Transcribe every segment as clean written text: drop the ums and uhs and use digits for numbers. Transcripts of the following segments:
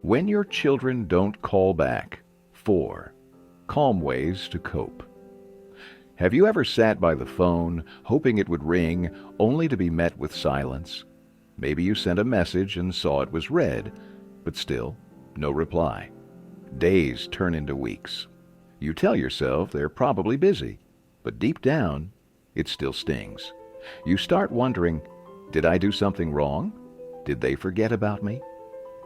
When your children don't call back. 4. Calm ways to cope. Have you ever sat by the phone, hoping it would ring, only to be met with silence? Maybe you sent a message and saw it was read, but still, no reply. Days turn into weeks. You tell yourself they're probably busy, but deep down, it still stings. You start wondering, did I do something wrong? Did they forget about me?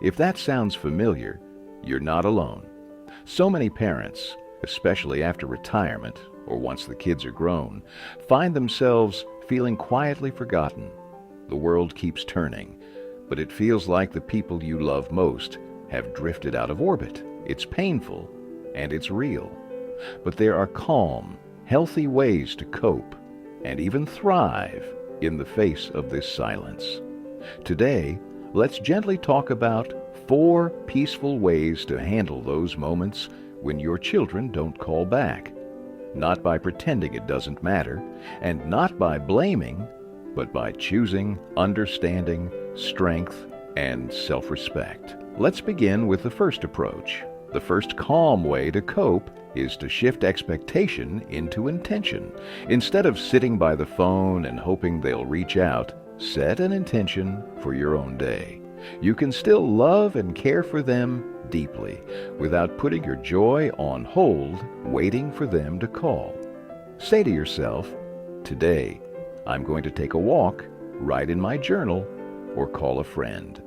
If that sounds familiar, you're not alone. So many parents, especially after retirement or once the kids are grown, find themselves feeling quietly forgotten. The world keeps turning, but it feels like the people you love most have drifted out of orbit. It's painful, and it's real. But there are calm, healthy ways to cope and even thrive in the face of this silence. Today, let's gently talk about 4 peaceful ways to handle those moments when your children don't call back. Not by pretending it doesn't matter, and not by blaming, but by choosing understanding, strength, and self-respect. Let's begin with the first approach. The first calm way to cope is to shift expectation into intention. Instead of sitting by the phone and hoping they'll reach out, set an intention for your own day. You can still love and care for them deeply without putting your joy on hold, waiting for them to call. Say to yourself, today, I'm going to take a walk, write in my journal, or call a friend.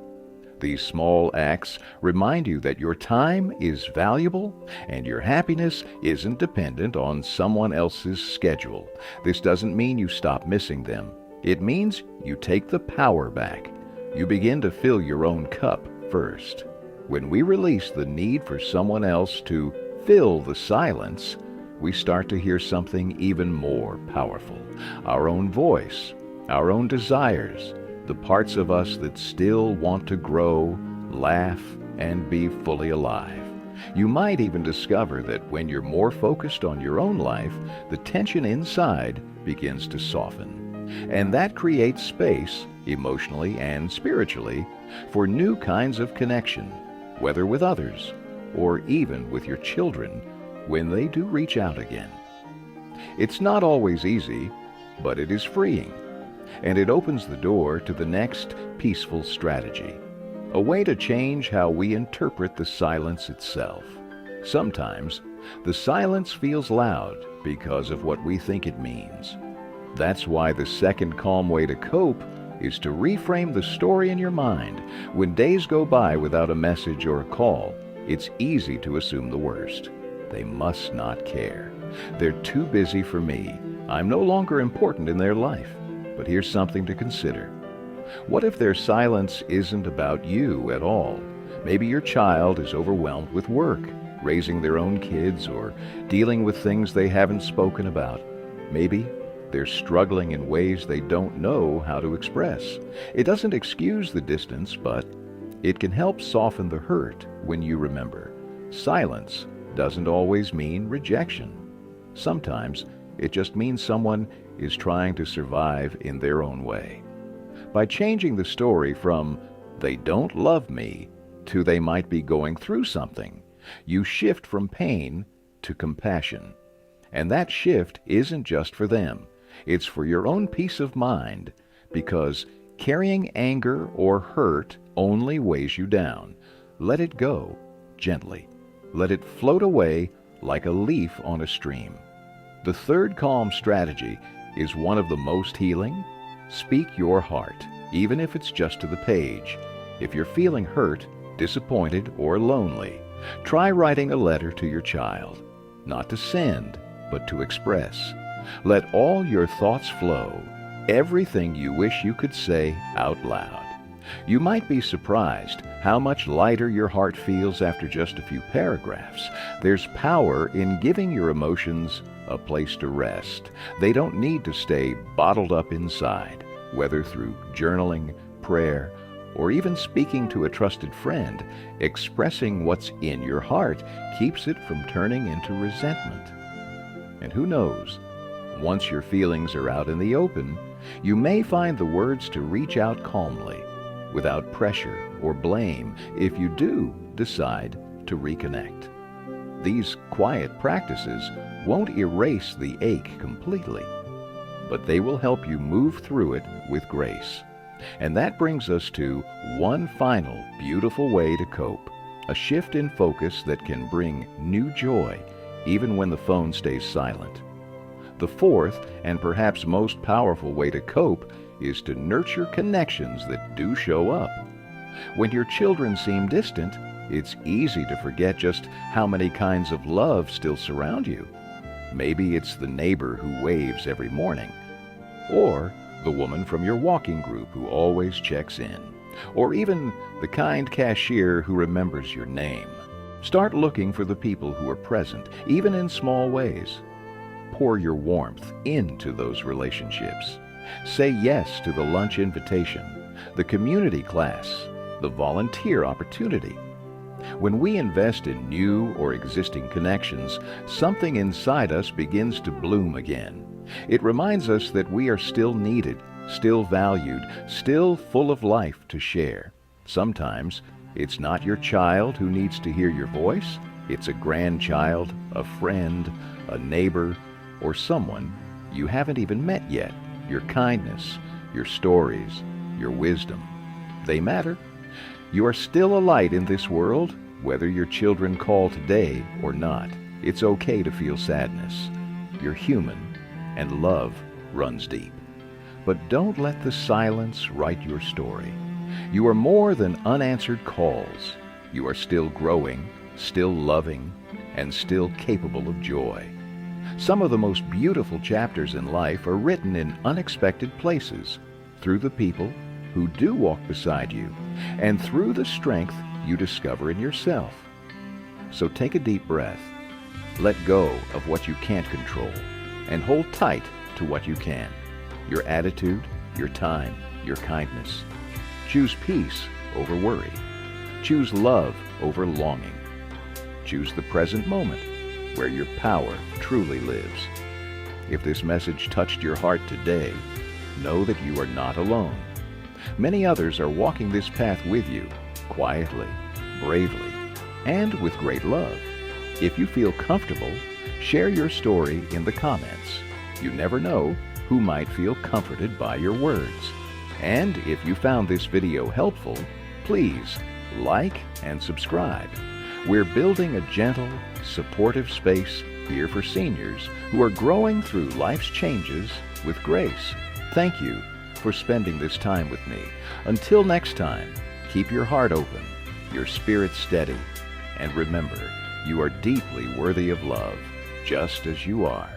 These small acts remind you that your time is valuable and your happiness isn't dependent on someone else's schedule. This doesn't mean you stop missing them. It means you take the power back. You begin to fill your own cup first. When we release the need for someone else to fill the silence, we start to hear something even more powerful. Our own voice, our own desires, the parts of us that still want to grow, laugh, and be fully alive. You might even discover that when you're more focused on your own life, the tension inside begins to soften. And that creates space, emotionally and spiritually, for new kinds of connection, whether with others or even with your children when they do reach out again. It's not always easy, but it is freeing. And it opens the door to the next peaceful strategy, a way to change how we interpret the silence itself. Sometimes, the silence feels loud because of what we think it means. That's why the second calm way to cope is to reframe the story in your mind. When days go by without a message or a call, it's easy to assume the worst. They must not care. They're too busy for me. I'm no longer important in their life. But here's something to consider. What if their silence isn't about you at all? Maybe your child is overwhelmed with work, raising their own kids, or dealing with things they haven't spoken about. Maybe they're struggling in ways they don't know how to express. It doesn't excuse the distance, but it can help soften the hurt when you remember. Silence doesn't always mean rejection. Sometimes it just means someone is trying to survive in their own way. By changing the story from, they don't love me, to they might be going through something, you shift from pain to compassion. And that shift isn't just for them. It's for your own peace of mind, because carrying anger or hurt only weighs you down. Let it go gently. Let it float away like a leaf on a stream. The third calm strategy is one of the most healing. Speak your heart, even if it's just to the page. If you're feeling hurt, disappointed, or lonely, try writing a letter to your child, not to send, but to express. Let all your thoughts flow, everything you wish you could say out loud. You might be surprised how much lighter your heart feels after just a few paragraphs. There's power in giving your emotions a place to rest. They don't need to stay bottled up inside, whether through journaling, prayer, or even speaking to a trusted friend. Expressing what's in your heart keeps it from turning into resentment. And who knows, once your feelings are out in the open, you may find the words to reach out calmly, without pressure or blame. If you do, decide to reconnect. These quiet practices won't erase the ache completely, but they will help you move through it with grace. And that brings us to one final beautiful way to cope, a shift in focus that can bring new joy even when the phone stays silent. The fourth and perhaps most powerful way to cope is to nurture connections that do show up. When your children seem distant, it's easy to forget just how many kinds of love still surround you. Maybe it's the neighbor who waves every morning, or the woman from your walking group who always checks in, or even the kind cashier who remembers your name. Start looking for the people who are present, even in small ways. Pour your warmth into those relationships. Say yes to the lunch invitation, the community class, the volunteer opportunity. When we invest in new or existing connections, something inside us begins to bloom again. It reminds us that we are still needed, still valued, still full of life to share. Sometimes it's not your child who needs to hear your voice. It's a grandchild, a friend, a neighbor, or someone you haven't even met yet. Your kindness, your stories, your wisdom, they matter. You are still a light in this world, whether your children call today or not. It's okay to feel sadness. You're human, and love runs deep. But don't let the silence write your story. You are more than unanswered calls. You are still growing, still loving, and still capable of joy. Some of the most beautiful chapters in life are written in unexpected places, through the people who do walk beside you, and through the strength you discover in yourself. So take a deep breath. Let go of what you can't control, and hold tight to what you can. Your attitude, your time, your kindness. Choose peace over worry. Choose love over longing. Choose the present moment, where your power truly lives. If this message touched your heart today, know that you are not alone. Many others are walking this path with you, quietly, bravely, and with great love. If you feel comfortable, share your story in the comments. You never know who might feel comforted by your words. And if you found this video helpful, please like and subscribe. We're building a gentle, supportive space here for seniors who are growing through life's changes with grace. Thank you for spending this time with me. Until next time, keep your heart open, your spirit steady, and remember, you are deeply worthy of love, just as you are.